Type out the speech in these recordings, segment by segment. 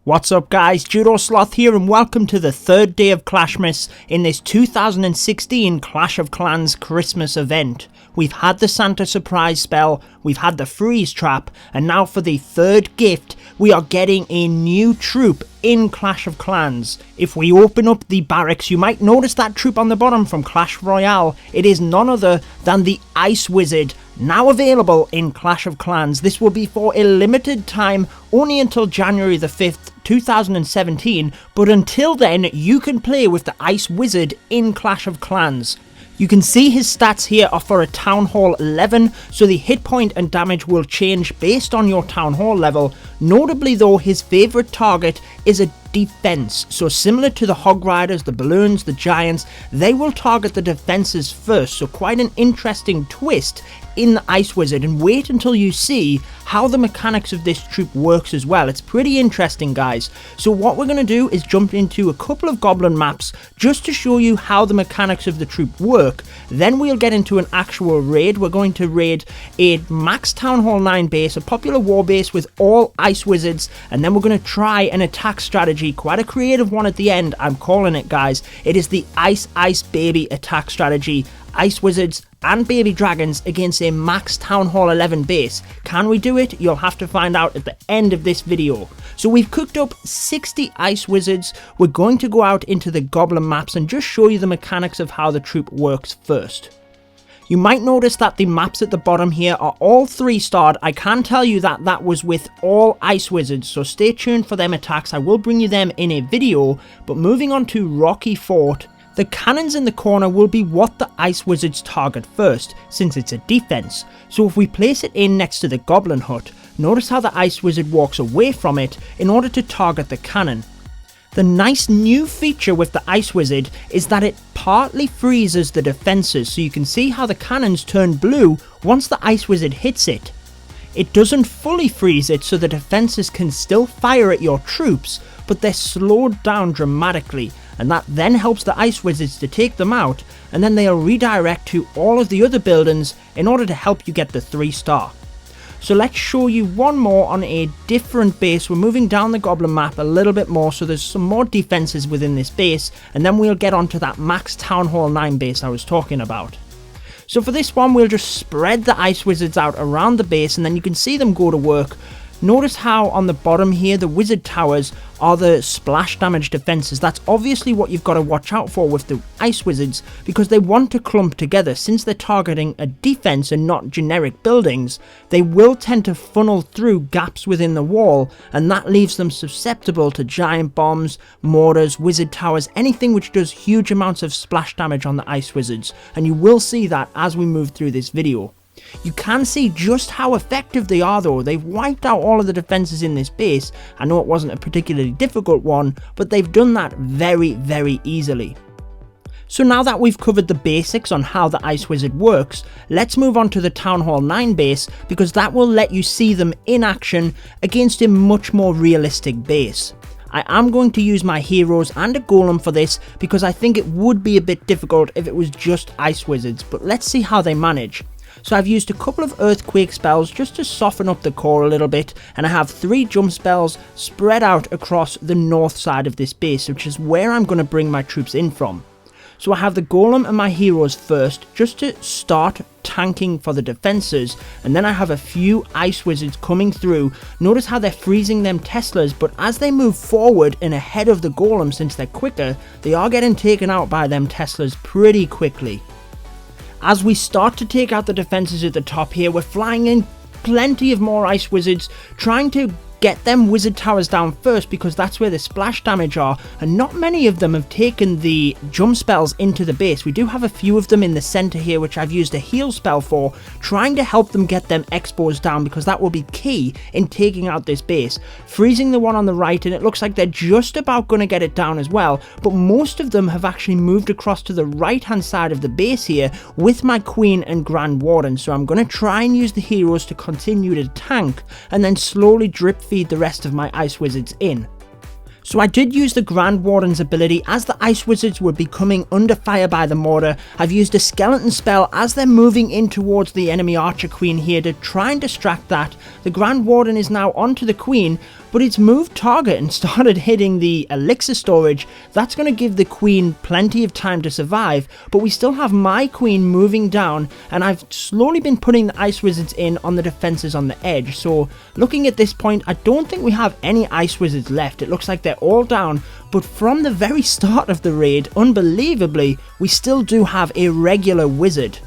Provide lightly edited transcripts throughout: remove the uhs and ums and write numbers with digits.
What's up guys, Judo Sloth here and welcome to the third day of Clashmas in this 2016 Clash of Clans Christmas event. We've had the Santa surprise spell, we've had the freeze trap, and now for the third gift we are getting a new troop in Clash of Clans. If we open up the barracks, you might notice that troop on the bottom from Clash Royale. It is none other than the Ice Wizard, now available in Clash of Clans. This will be for a limited time, only until January the 5th, 2017, but until then you can play with the Ice Wizard in Clash of Clans. You can see his stats here are for a Town Hall 11, so the hit point and damage will change based on your Town Hall level. Notably though, his favourite target is a defense, so similar to the Hog Riders, the Balloons, the Giants, they will target the defenses first, so quite an interesting twist in the Ice Wizard, and wait until you see how the mechanics of this troop works as well. It's pretty interesting guys. So what we're going to do is jump into a couple of goblin maps just to show you how the mechanics of the troop work. Then we'll get into an actual raid. We're going to raid a max Town Hall 9 base, a popular war base with all Ice Wizards, and then we're going to try an attack strategy, quite a creative one at the end, I'm calling it guys. It is the Ice Baby attack strategy. Ice Wizards and Baby Dragons against a max Town Hall 11 base. Can we do it? You'll have to find out at the end of this video. So we've cooked up 60 Ice Wizards. We're going to go out into the goblin maps and just show you the mechanics of how the troop works first. You might notice that the maps at the bottom here are all 3-starred. I can tell you that that was with all Ice Wizards, so stay tuned for them attacks. I will bring you them in a video. But moving on to Rocky Fort, the cannons in the corner will be what the Ice Wizards target first, since it's a defense. So if we place it in next to the Goblin Hut, notice how the Ice Wizard walks away from it in order to target the cannon. The nice new feature with the Ice Wizard is that it partly freezes the defenses, so you can see how the cannons turn blue once the Ice Wizard hits it. It doesn't fully freeze it, so the defenses can still fire at your troops, but they're slowed down dramatically, and that then helps the Ice Wizards to take them out, and then they'll redirect to all of the other buildings in order to help you get the 3-star. So let's show you one more on a different base. We're moving down the goblin map a little bit more, so there's some more defenses within this base, and then we'll get onto that max Town Hall 9 base I was talking about. So for this one, we'll just spread the Ice Wizards out around the base, and then you can see them go to work. Notice how on the bottom here, the Wizard Towers are the splash damage defenses. That's obviously what you've got to watch out for with the Ice Wizards, because they want to clump together. Since they're targeting a defense and not generic buildings, they will tend to funnel through gaps within the wall, and that leaves them susceptible to giant bombs, mortars, Wizard Towers, anything which does huge amounts of splash damage on the Ice Wizards, and you will see that as we move through this video. You can see just how effective they are though. They've wiped out all of the defenses in this base. I know it wasn't a particularly difficult one, but they've done that very easily. So now that we've covered the basics on how the Ice Wizard works, let's move on to the Town Hall 9 base, because that will let you see them in action against a much more realistic base. I am going to use my heroes and a golem for this, because I think it would be a bit difficult if it was just Ice Wizards, but let's see how they manage. So I've used a couple of earthquake spells just to soften up the core a little bit, and I have 3 jump spells spread out across the north side of this base, which is where I'm going to bring my troops in from. So I have the golem and my heroes first, just to start tanking for the defenses, and then I have a few Ice Wizards coming through. Notice how they're freezing them Teslas, but as they move forward and ahead of the golem, since they're quicker, they are getting taken out by them Teslas pretty quickly. As we start to take out the defenses at the top here, we're flying in plenty of more Ice Wizards, trying to get them Wizard Towers down first, because that's where the splash damage are, and not many of them have taken the jump spells into the base. We do have a few of them in the center here, which I've used a heal spell for, trying to help them get them expos down, because that will be key in taking out this base. Freezing the one on the right, and it looks like they're just about going to get it down as well, but most of them have actually moved across to the right hand side of the base here with my Queen and Grand Warden, so I'm going to try and use the heroes to continue to tank, and then slowly drip feed the rest of my Ice Wizards in. So I did use the Grand Warden's ability as the Ice Wizards were becoming under fire by the mortar. I've used a skeleton spell as they're moving in towards the enemy Archer Queen here to try and distract that. The Grand Warden is now onto the Queen, but it's moved target and started hitting the elixir storage. That's going to give the Queen plenty of time to survive, but we still have my Queen moving down, and I've slowly been putting the Ice Wizards in on the defenses on the edge. So looking at this point, I don't think we have any Ice Wizards left. It looks like they're all down, but from the very start of the raid, unbelievably, we still do have a regular wizard.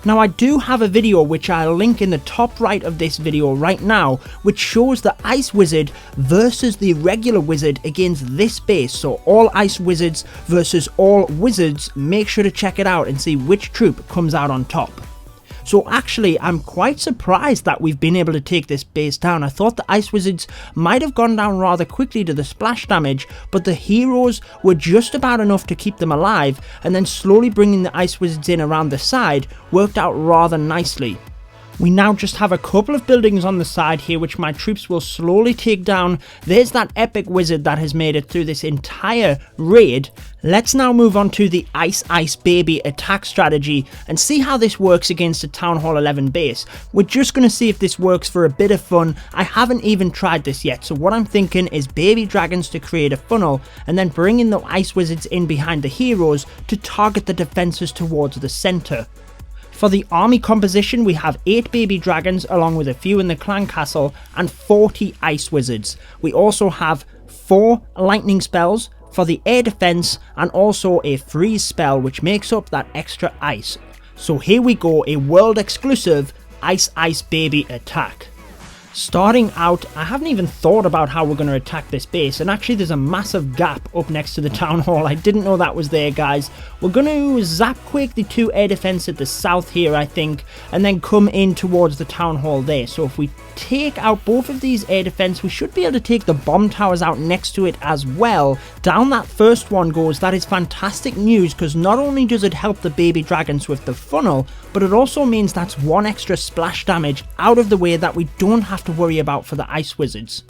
Now I do have a video which I'll link in the top right of this video right now, which shows the Ice Wizard versus the regular wizard against this base. So all Ice Wizards versus all wizards. Make sure to check it out and see which troop comes out on top. So actually, I'm quite surprised that we've been able to take this base down. I thought the Ice Wizards might have gone down rather quickly to the splash damage, but the heroes were just about enough to keep them alive, and then slowly bringing the Ice Wizards in around the side worked out rather nicely. We now just have a couple of buildings on the side here which my troops will slowly take down. There's that epic wizard that has made it through this entire raid. Let's now move on to the Ice Baby attack strategy and see how this works against a Town Hall 11 base. We're just going to see if this works for a bit of fun. I haven't even tried this yet, so what I'm thinking is baby dragons to create a funnel and then bringing the Ice Wizards in behind the heroes to target the defenses towards the center. For the army composition, we have 8 baby dragons along with a few in the clan castle and 40 Ice Wizards. We also have 4 lightning spells for the air defense and also a freeze spell which makes up that extra ice. So here we go, a world exclusive Ice Baby attack. Starting out, I haven't even thought about how we're going to attack this base, and actually there's a massive gap up next to the town hall. I didn't know that was there, guys. We're going to zap quake the 2 air defense at the south here, I think, and then come in towards the town hall there. So if we take out both of these air defense, we should be able to take the bomb towers out next to it as well. Down that first one goes. That is fantastic news, because not only does it help the baby dragons with the funnel, but it also means that's 1 extra splash damage out of the way that we don't have to worry about for the Ice Wizards.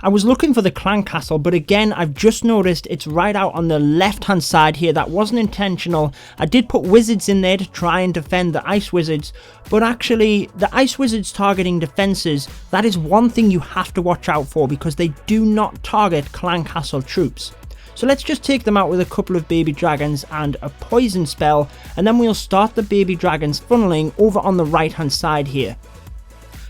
I was looking for the clan castle, but again I've just noticed it's right out on the left hand side here. That wasn't intentional. I did put wizards in there to try and defend the Ice Wizards, but actually the Ice Wizards targeting defenses, that is one thing you have to watch out for, because they do not target clan castle troops. So let's just take them out with a couple of baby dragons and a poison spell, and then we'll start the baby dragons funneling over on the right hand side here.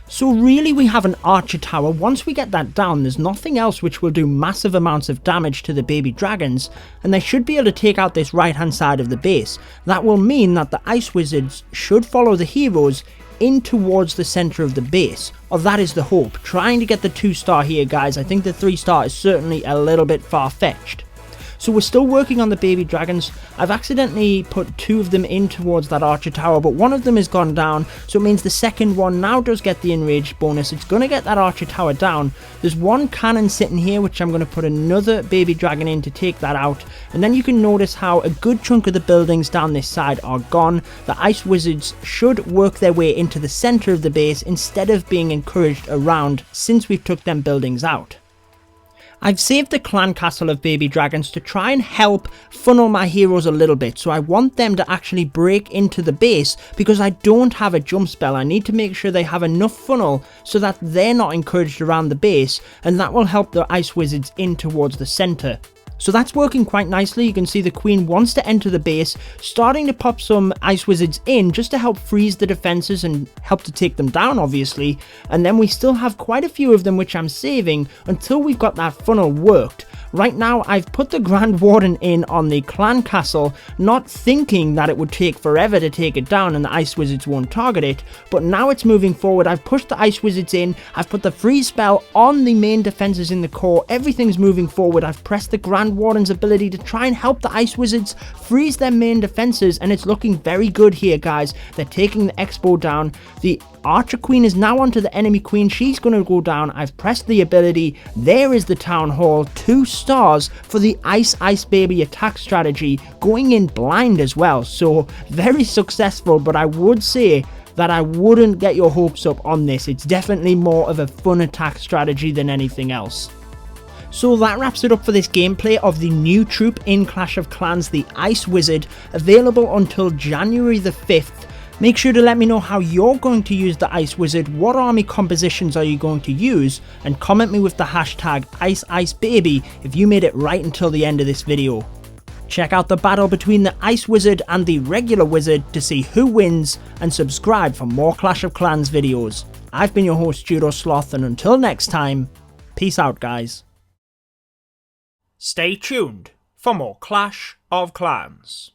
So really we have an archer tower. Once we get that down, there's nothing else which will do massive amounts of damage to the baby dragons, and they should be able to take out this right hand side of the base. That will mean that the Ice Wizards should follow the heroes in towards the center of the base, or that is the hope. Trying to get the 2-star here, guys. I think the 3-star is certainly a little bit far-fetched. So we're still working on the baby dragons. I've accidentally put 2 of them in towards that archer tower, but one of them has gone down, so it means the second one now does get the enraged bonus. It's going to get that archer tower down. There's 1 cannon sitting here, which I'm going to put another baby dragon in to take that out, and then you can notice how a good chunk of the buildings down this side are gone. The Ice Wizards should work their way into the center of the base instead of being encouraged around since we've took them buildings out. I've saved the clan castle of baby dragons to try and help funnel my heroes a little bit, so I want them to actually break into the base because I don't have a jump spell. I need to make sure they have enough funnel so that they're not encouraged around the base, and that will help the Ice Wizards in towards the center. So that's working quite nicely. You can see the Queen wants to enter the base, starting to pop some Ice Wizards in just to help freeze the defenses and help to take them down, obviously. And then we still have quite a few of them which I'm saving until we've got that funnel worked. Right now I've put the Grand Warden in on the clan castle, not thinking that it would take forever to take it down and the Ice Wizards won't target it, but now it's moving forward. I've pushed the Ice Wizards in, I've put the freeze spell on the main defenses in the core, everything's moving forward. I've pressed the Grand Warden's ability to try and help the Ice Wizards freeze their main defenses, and it's looking very good here, guys. They're taking the Expo down. The Archer Queen is now onto the enemy Queen. She's going to go down. I've pressed the ability. There is the Town Hall. 2 stars for the Ice Baby attack strategy, going in blind as well. So very successful, but I would say that I wouldn't get your hopes up on this. It's definitely more of a fun attack strategy than anything else. So that wraps it up for this gameplay of the new troop in Clash of Clans, the Ice Wizard, available until January the 5th. Make sure to let me know how you're going to use the Ice Wizard, what army compositions are you going to use, and comment me with the hashtag IceIceBaby if you made it right until the end of this video. Check out the battle between the Ice Wizard and the regular wizard to see who wins, and subscribe for more Clash of Clans videos. I've been your host Judo Sloth, and until next time, peace out guys. Stay tuned for more Clash of Clans.